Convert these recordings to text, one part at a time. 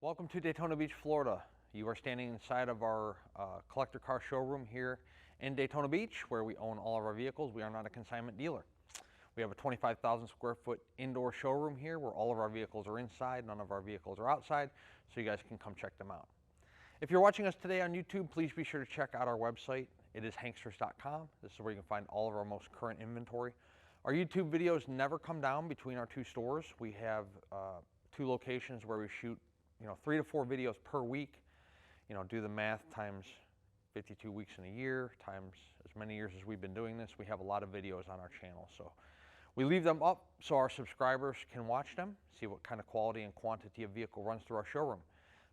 Welcome to Daytona Beach, Florida. You are standing inside of our collector car showroom here in Daytona Beach, where we own all of our vehicles. We are not a consignment dealer. We have a 25,000 square foot indoor showroom here where all of our vehicles are inside, none of our vehicles are outside, so you guys can come check them out. If you're watching us today on YouTube, please be sure to check out our website. It is hanksters.com. This is where you can find all of our most current inventory. Our YouTube videos never come down between our two stores. We have two locations where we shoot 3 to 4 videos per week. Do the math, times 52 weeks in a year, times as many years as we've been doing this. We have a lot of videos on our channel. So we leave them up so our subscribers can watch them, see what kind of quality and quantity of vehicle runs through our showroom.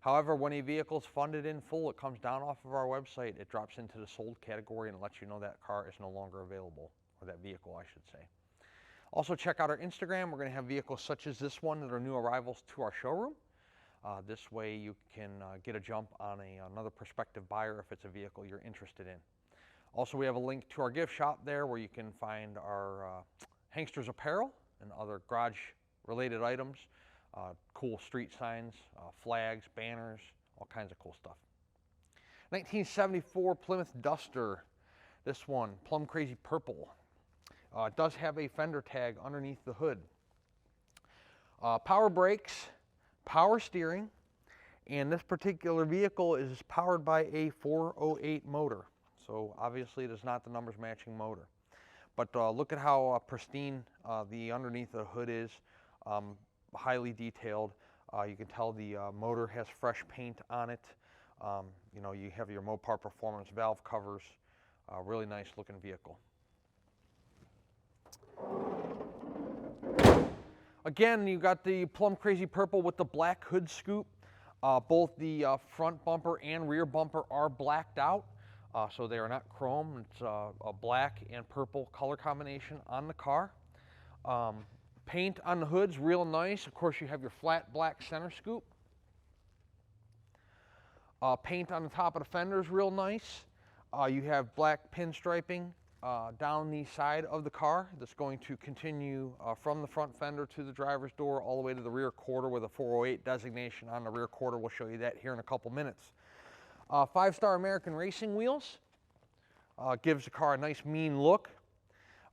However, when a vehicle is funded in full, it comes down off of our website, it drops into the sold category and lets you know that car is no longer available, or that vehicle, I should say. Also check out our Instagram. We're going to have vehicles such as this one that are new arrivals to our showroom. This way you can get a jump on another prospective buyer if it's a vehicle you're interested in. Also, we have a link to our gift shop there where you can find our Hanksters apparel and other garage related items, cool street signs, flags, banners, all kinds of cool stuff. 1974 Plymouth Duster. This one, plum crazy purple. It does have a fender tag underneath the hood. Power brakes, power steering, and this particular vehicle is powered by a 408 motor. So obviously it is not the numbers matching motor. But look at how pristine the underneath the hood is, highly detailed. You can tell the motor has fresh paint on it. You have your Mopar Performance valve covers. Really nice looking vehicle. Again, you got the plum crazy purple with the black hood scoop. Both the front bumper and rear bumper are blacked out, so they are not chrome. It's a black and purple color combination on the car. Paint on the hood's real nice. Of course, you have your flat black center scoop. Paint on the top of the fender is real nice. You have black pinstriping down the side of the car that's going to continue from the front fender to the driver's door all the way to the rear quarter with a 408 designation on the rear quarter. We'll show you that here in a couple minutes. 5-star American Racing wheels. Gives the car a nice mean look.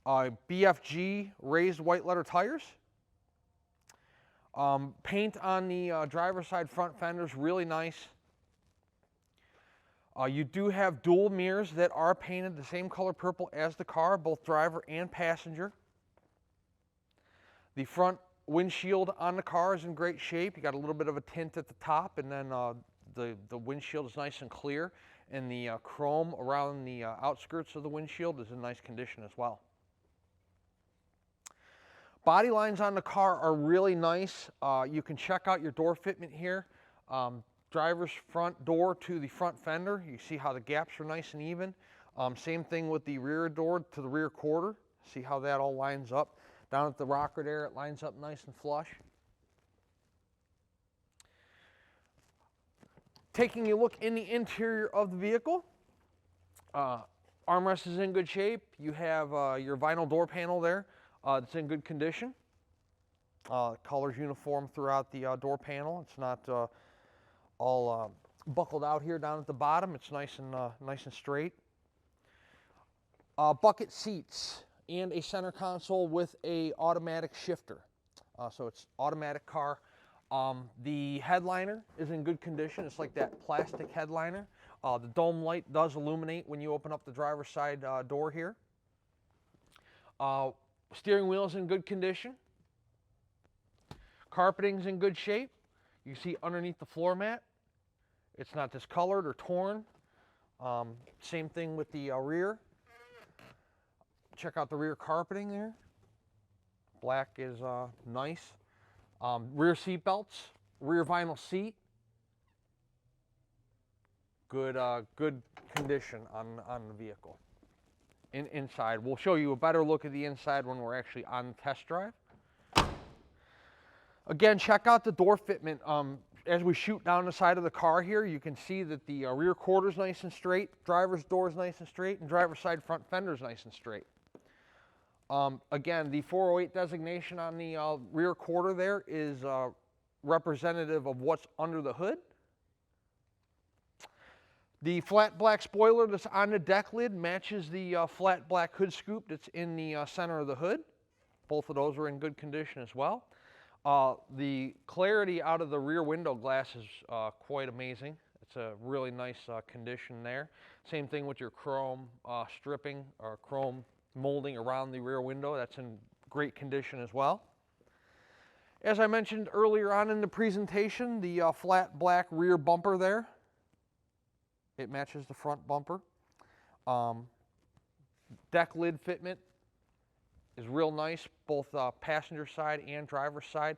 BFG raised white letter tires. Paint on the driver's side front fender is really nice. You do have dual mirrors that are painted the same color purple as the car, both driver and passenger. The front windshield on the car is in great shape. You got a little bit of a tint at the top, and then the windshield is nice and clear, and the chrome around the outskirts of the windshield is in nice condition as well. Body lines on the car are really nice. You can check out your door fitment here. Driver's front door to the front fender. You see how the gaps are nice and even. Same thing with the rear door to the rear quarter. See how that all lines up. Down at the rocker there, it lines up nice and flush. Taking a look in the interior of the vehicle, armrest is in good shape. You have your vinyl door panel there. It's in good condition. Color's uniform throughout the door panel. It's not all buckled out here down at the bottom. It's nice and straight. Bucket seats and a center console with a automatic shifter. So it's automatic car. The headliner is in good condition. It's like that plastic headliner. The dome light does illuminate when you open up the driver's side door here. Steering wheel is in good condition. Carpeting's in good shape. You see underneath the floor mat, it's not discolored or torn. Same thing with the rear. Check out the rear carpeting there. Black is nice. Rear seat belts, rear vinyl seat. Good condition on the vehicle. Inside, we'll show you a better look at the inside when we're actually on the test drive. Again, check out the door fitment. As we shoot down the side of the car here, you can see that the rear quarter is nice and straight, driver's door is nice and straight, and driver's side front fender is nice and straight. Again, the 408 designation on the rear quarter there is representative of what's under the hood. The flat black spoiler that's on the deck lid matches the flat black hood scoop that's in the center of the hood. Both of those are in good condition as well. The clarity out of the rear window glass is quite amazing. It's a really nice condition there. Same thing with your chrome stripping or chrome molding around the rear window. That's in great condition as well. As I mentioned earlier on in the presentation, the flat black rear bumper there, it matches the front bumper. Deck lid fitment is real nice, both passenger side and driver's side.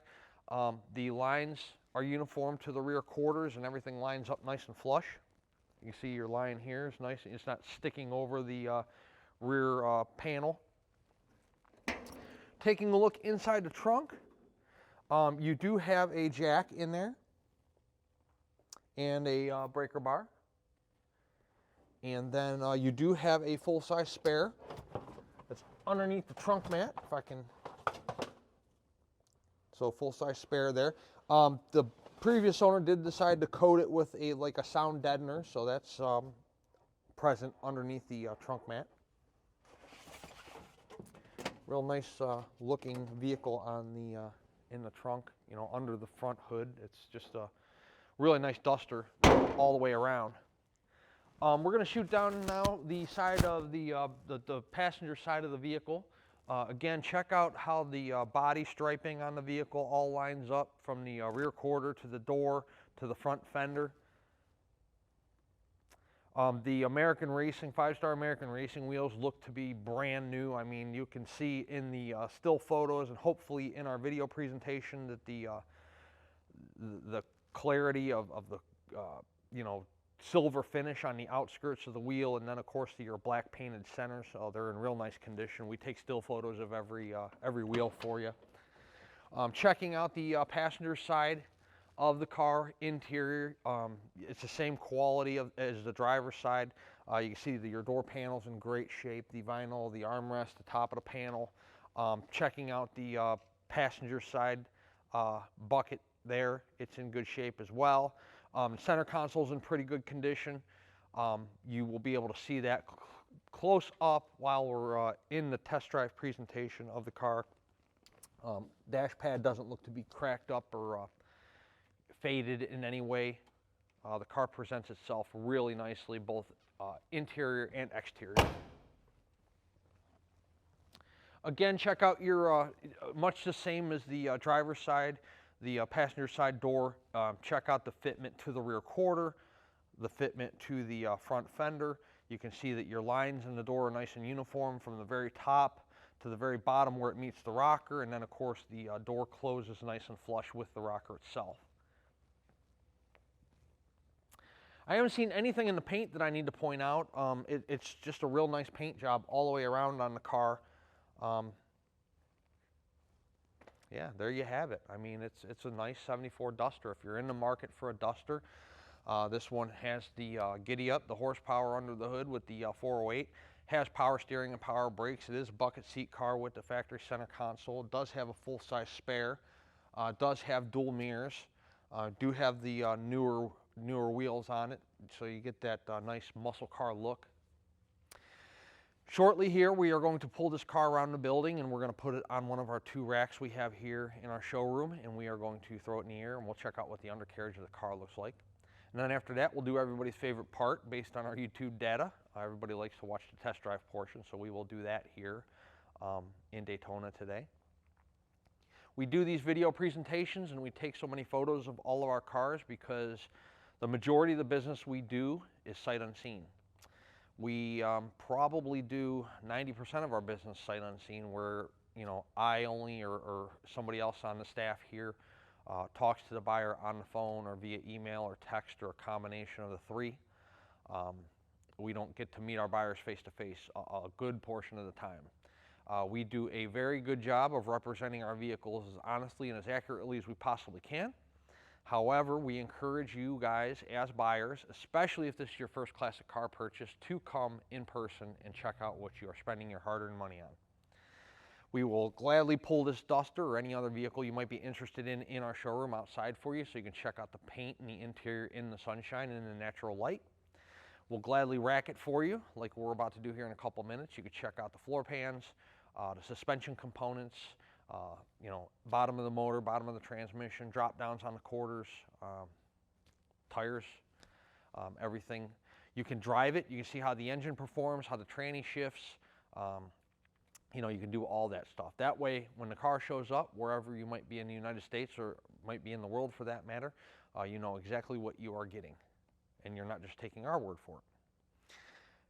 The lines are uniform to the rear quarters and everything lines up nice and flush. You can see your line here is nice. It's not sticking over the rear panel. Taking a look inside the trunk, you do have a jack in there and a breaker bar. And then you do have a full-size spare that's underneath the trunk mat, if I can. So full-size spare there. The previous owner did decide to coat it with like a sound deadener, so that's present underneath the trunk mat. Real nice looking vehicle on the in the trunk, you know, under the front hood. It's just a really nice Duster all the way around. We're going to shoot down now the side of the passenger side of the vehicle. Again, check out how the body striping on the vehicle all lines up from the rear quarter to the door to the front fender. The American Racing, 5-star American Racing wheels look to be brand new. I mean, you can see in the still photos and hopefully in our video presentation that the clarity of the you know, silver finish on the outskirts of the wheel, and then of course your black painted center, so they're in real nice condition. We take still photos of every wheel for you. Checking out the passenger side of the car interior, it's the same quality as the driver's side. You can see that your door panel's in great shape, the vinyl, the armrest, the top of the panel. Checking out the passenger side bucket there, it's in good shape as well. Center console's in pretty good condition. You will be able to see that close up while we're in the test drive presentation of the car. Dash pad doesn't look to be cracked up or faded in any way. The car presents itself really nicely, both interior and exterior. Again, check out your, much the same as the driver's side, the passenger side door. Check out the fitment to the rear quarter, the fitment to the front fender. You can see that your lines in the door are nice and uniform from the very top to the very bottom where it meets the rocker, and then of course the door closes nice and flush with the rocker itself. I haven't seen anything in the paint that I need to point out. It's just a real nice paint job all the way around on the car. Yeah, there you have it. I mean, it's a nice 74 Duster. If you're in the market for a Duster, this one has the giddy up, the horsepower under the hood with the 408. Has power steering and power brakes. It is a bucket seat car with the factory center console. It does have a full-size spare. Does have dual mirrors. Do have the newer wheels on it, so you get that nice muscle car look. Shortly here, we are going to pull this car around the building, and we're going to put it on one of our 2 racks we have here in our showroom, and we are going to throw it in the air, and we'll check out what the undercarriage of the car looks like. And then after that, we'll do everybody's favorite part based on our YouTube data. Everybody likes to watch the test drive portion, so we will do that here in Daytona today. We do these video presentations, and we take so many photos of all of our cars because the majority of the business we do is sight unseen. We probably do 90% of our business sight unseen, where, you know, I only or somebody else on the staff here talks to the buyer on the phone or via email or text or a combination of the 3. We don't get to meet our buyers face to face a good portion of the time. We do a very good job of representing our vehicles as honestly and as accurately as we possibly can. However, we encourage you guys as buyers, especially if this is your first classic car purchase, to come in person and check out what you are spending your hard-earned money on. We will gladly pull this Duster or any other vehicle you might be interested in our showroom outside for you so you can check out the paint and the interior in the sunshine and in the natural light. We'll gladly rack it for you like we're about to do here in a couple minutes. You can check out the floor pans, the suspension components, you know, bottom of the motor, bottom of the transmission, drop downs on the quarters, tires, everything. You can drive it. You can see how the engine performs, how the tranny shifts. You know, you can do all that stuff. That way, when the car shows up, wherever you might be in the United States or might be in the world for that matter, you know exactly what you are getting. And you're not just taking our word for it.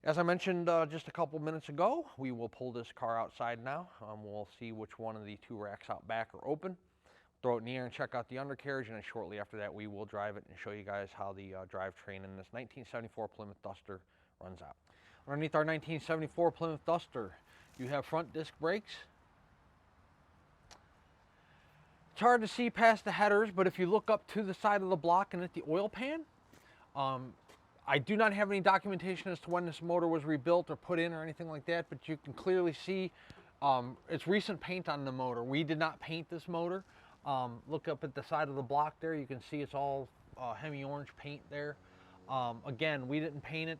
As I mentioned just a couple minutes ago, we will pull this car outside now. We'll see which one of the two racks out back are open. Throw it in the air and check out the undercarriage, and then shortly after that we will drive it and show you guys how the drivetrain in this 1974 Plymouth Duster runs out. Underneath our 1974 Plymouth Duster, you have front disc brakes. It's hard to see past the headers, but if you look up to the side of the block and at the oil pan, I do not have any documentation as to when this motor was rebuilt or put in or anything like that, but you can clearly see it's recent paint on the motor. We did not paint this motor. Look up at the side of the block there. You can see it's all Hemi orange paint there. Again, we didn't paint it.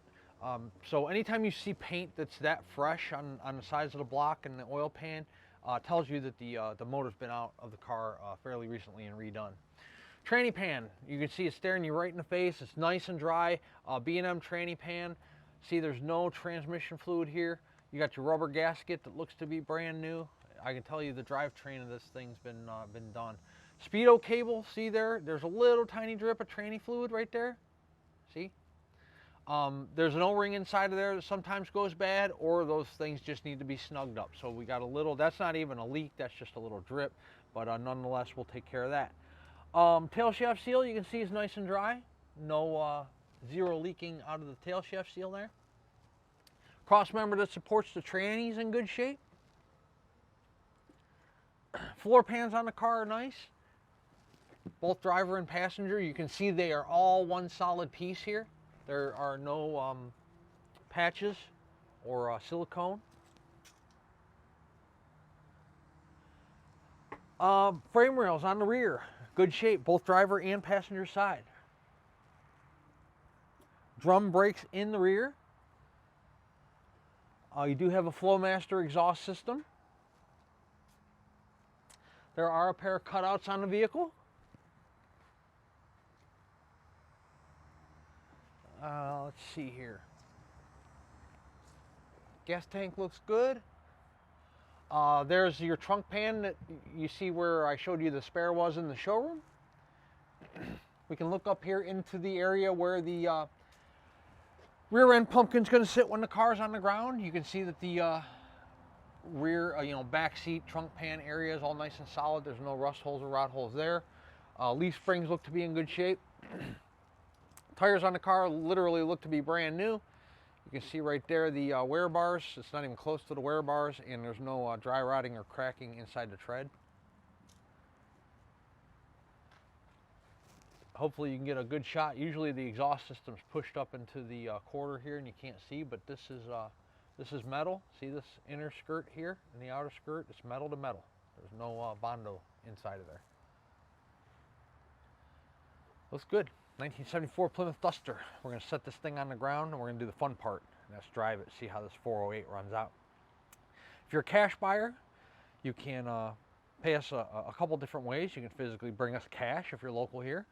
So anytime you see paint that's that fresh on the sides of the block and the oil pan, tells you that the motor's been out of the car fairly recently and redone. Tranny pan, you can see it's staring you right in the face. It's nice and dry. B&M tranny pan. See, there's no transmission fluid here. You got your rubber gasket that looks to be brand new. I can tell you the drivetrain of this thing's been done. Speedo cable, see there's a little tiny drip of tranny fluid right there. See? There's an O-ring inside of there that sometimes goes bad, or those things just need to be snugged up. So we got a little, that's not even a leak, that's just a little drip, but nonetheless we'll take care of that. Tail shaft seal, you can see is nice and dry. No zero leaking out of the tail shaft seal there. Cross member that supports the tranny's in good shape. Floor pans on the car are nice. Both driver and passenger, you can see they are all one solid piece here. There are no patches or silicone. Frame rails on the rear, good shape, both driver and passenger side. Drum brakes in the rear. You do have a Flowmaster exhaust system. There are a pair of cutouts on the vehicle. Let's see here. Gas tank looks good. There's your trunk pan that you see where I showed you the spare was in the showroom. We can look up here into the area where the rear end pumpkin's going to sit when the car's on the ground. You can see that the rear, back seat, trunk pan area is all nice and solid. There's no rust holes or rot holes there. Leaf springs look to be in good shape. Tires on the car literally look to be brand new. You can see right there the wear bars. It's not even close to the wear bars, and there's no dry rotting or cracking inside the tread. Hopefully you can get a good shot. Usually the exhaust system's pushed up into the quarter here and you can't see, but this is metal. See this inner skirt here and the outer skirt? It's metal to metal. There's no Bondo inside of there. Looks good. 1974 Plymouth Duster. We're going to set this thing on the ground and we're going to do the fun part. And that's drive it, see how this 408 runs out. If you're a cash buyer, you can pay us a couple different ways. You can physically bring us cash if you're local here,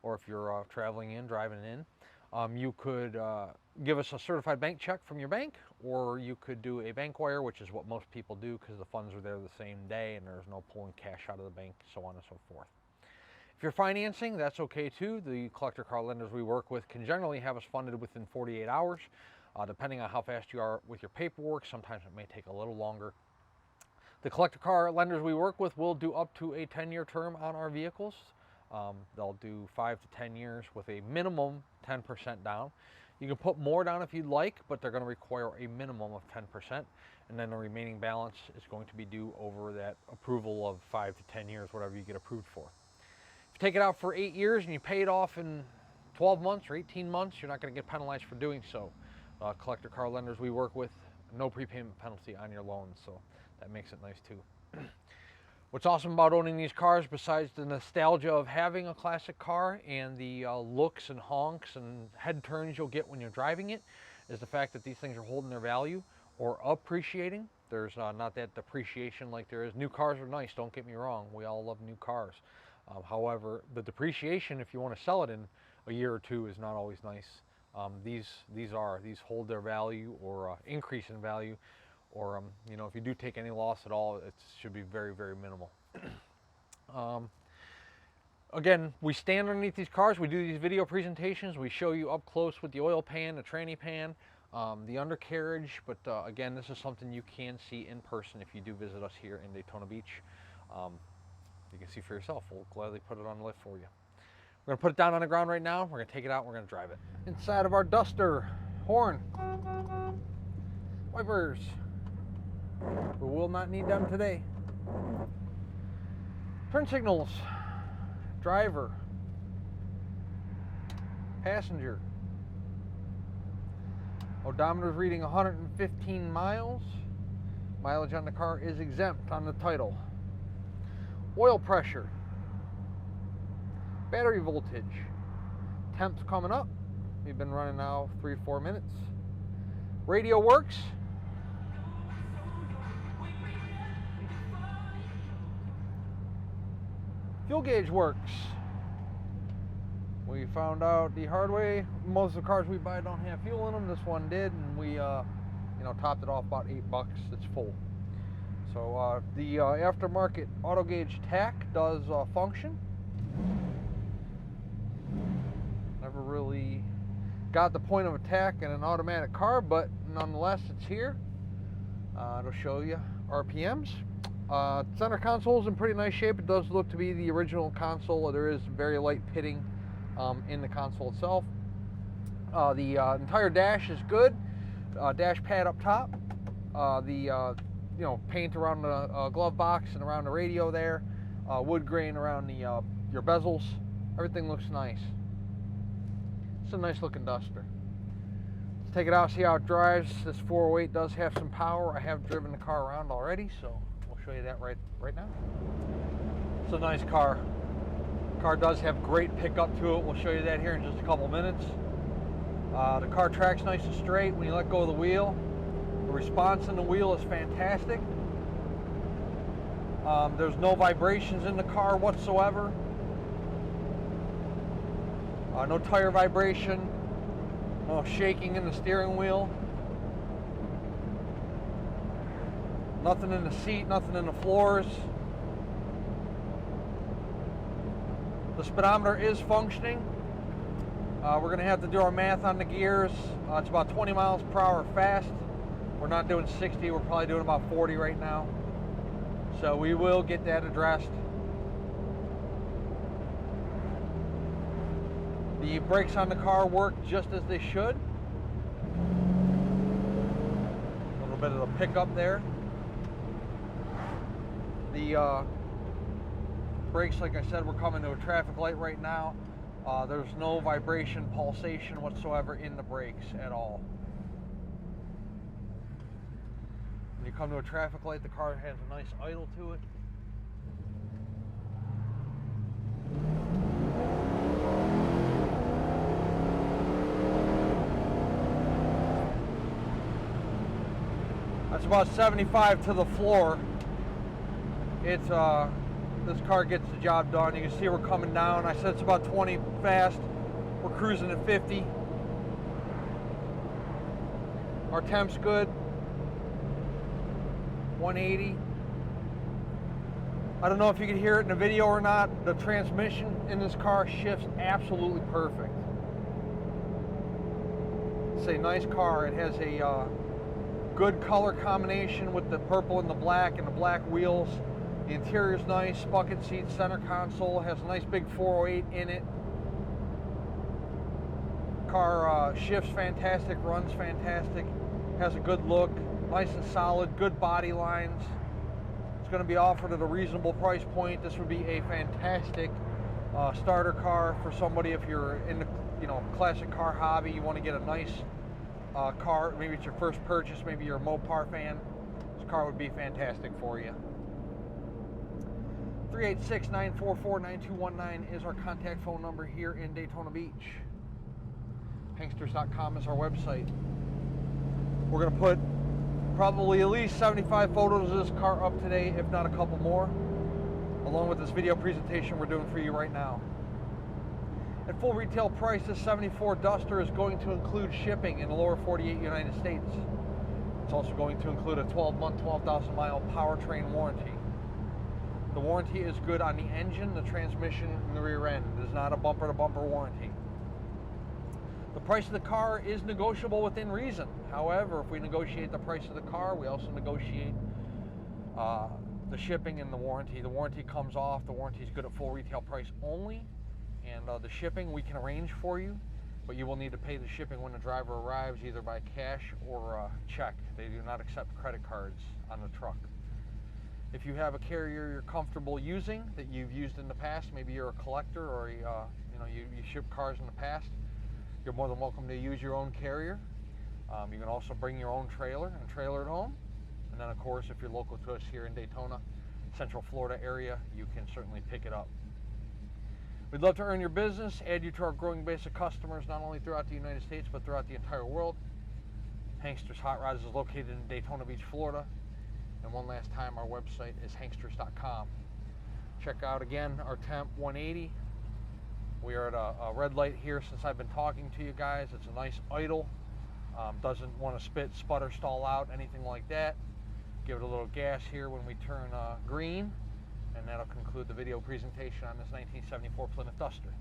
or if you're traveling in, driving in. You could give us a certified bank check from your bank, or you could do a bank wire, which is what most people do because the funds are there the same day and there's no pulling cash out of the bank, so on and so forth. If you're financing, that's okay too. The collector car lenders we work with can generally have us funded within 48 hours. Depending on how fast you are with your paperwork, sometimes it may take a little longer. The collector car lenders we work with will do up to a 10-year term on our vehicles. They'll do 5 to 10 years with a minimum 10% down. You can put more down if you'd like, but they're going to require a minimum of 10%, and then the remaining balance is going to be due over that approval of 5 to 10 years, whatever you get approved for. If you take it out for 8 years and you pay it off in 12 months or 18 months, you're not going to get penalized for doing so. Collector car lenders we work with no prepayment penalty on your loan, so that makes it nice too. What's awesome about owning these cars, besides the nostalgia of having a classic car and the looks and honks and head turns you'll get when you're driving it, is the fact that these things are holding their value or appreciating. There's not that depreciation like there is. New cars are nice, don't get me wrong. We all love new cars. However, the depreciation, if you want to sell it in a year or two, is not always nice. These hold their value or increase in value, or you know, if you do take any loss at all, it should be very, very minimal. Again, we stand underneath these cars, we do these video presentations, we show you up close with the oil pan, the tranny pan, the undercarriage, but again, this is something you can see in person if you do visit us here in Daytona Beach. You can see for yourself. We'll gladly put it on the lift for you. We're gonna put it down on the ground right now. We're gonna take it out, we're gonna drive it. Inside of our Duster, horn, wipers. We will not need them today. Turn signals, driver, passenger. Odometer is reading 115 miles. Mileage on the car is exempt on the title. Oil pressure, battery voltage, temps coming up. We've been running now 3-4 minutes. Radio works. Fuel gauge works. We found out the hard way, most of the cars we buy don't have fuel in them. This one did, and we you know, topped it off about $8. It's full. So the aftermarket auto gauge tach does function. Never really got the point of a tach in an automatic car, but nonetheless it's here. It'll show you RPMs. Center console is in pretty nice shape. It does look to be the original console. There is very light pitting in the console itself. The entire dash is good. Dash pad up top. You know, paint around the glove box and around the radio there. Wood grain around the your bezels. Everything looks nice. It's a nice looking Duster. Let's take it out, see how it drives. This 408 does have some power. I have driven the car around already, so we'll show you that right now. It's a nice car. The car does have great pickup to it. We'll show you that here in just a couple minutes. The car tracks nice and straight when you let go of the wheel. The response in the wheel is fantastic. There's no vibrations in the car whatsoever. No tire vibration, no shaking in the steering wheel. Nothing in the seat, nothing in the floors. The speedometer is functioning. We're going to have to do our math on the gears. It's about 20 miles per hour fast. We're not doing 60, we're probably doing about 40 right now. So we will get that addressed. The brakes on the car work just as they should. A little bit of the pickup there. The brakes, like I said, we're coming to a traffic light right now. There's no vibration, pulsation whatsoever in the brakes at all. When you come to a traffic light, the car has a nice idle to it. That's about 75 to the floor. It's this car gets the job done. You can see we're coming down. I said it's about 20 fast. We're cruising at 50. Our temp's good. 180. I don't know if you can hear it in the video or not. The transmission in this car shifts absolutely perfect. It's a nice car. It has a good color combination with the purple and the black wheels. The interior's nice, bucket seats, center console, has a nice big 408 in it. Car shifts fantastic, runs fantastic, has a good look, nice and solid, good body lines. It's going to be offered at a reasonable price point. This would be a fantastic starter car for somebody if you're in the classic car hobby. You want to get a nice car, maybe it's your first purchase, maybe you're a Mopar fan, this car would be fantastic for you. 386-944-9219 is our contact phone number here in Daytona Beach. Hanksters.com is our website. We're going to put probably at least 75 photos of this car up today, if not a couple more, along with this video presentation we're doing for you right now. At full retail price, this 74 Duster is going to include shipping in the lower 48 United States. It's also going to include a 12-month, 12,000 mile powertrain warranty. The warranty is good on the engine, the transmission, and the rear end. It is not a bumper-to-bumper warranty. The price of the car is negotiable within reason. However, if we negotiate the price of the car, we also negotiate the shipping and the warranty. The warranty comes off. The warranty is good at full retail price only. And the shipping we can arrange for you, but you will need to pay the shipping when the driver arrives, either by cash or check. They do not accept credit cards on the truck. If you have a carrier you're comfortable using, that you've used in the past, maybe you're a collector or you ship cars in the past, you're more than welcome to use your own carrier. You can also bring your own trailer and trailer it home. And then of course, if you're local to us here in Daytona, Central Florida area, you can certainly pick it up. We'd love to earn your business, add you to our growing base of customers, not only throughout the United States, but throughout the entire world. Hanksters Hot Rods is located in Daytona Beach, Florida. And one last time, our website is hanksters.com. Check out again our temp 180. We are at a red light here since I've been talking to you guys. It's a nice idle. Doesn't want to spit, sputter, stall out, anything like that. Give it a little gas here when we turn green. And that'll conclude the video presentation on this 1974 Plymouth Duster.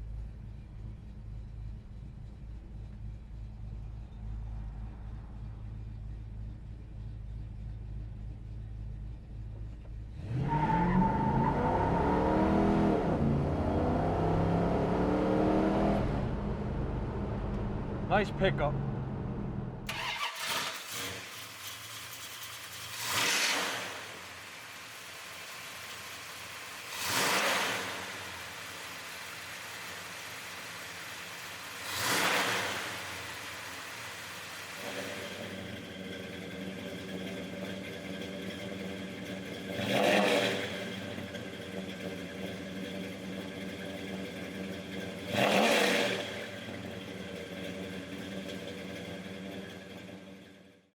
Nice pickup.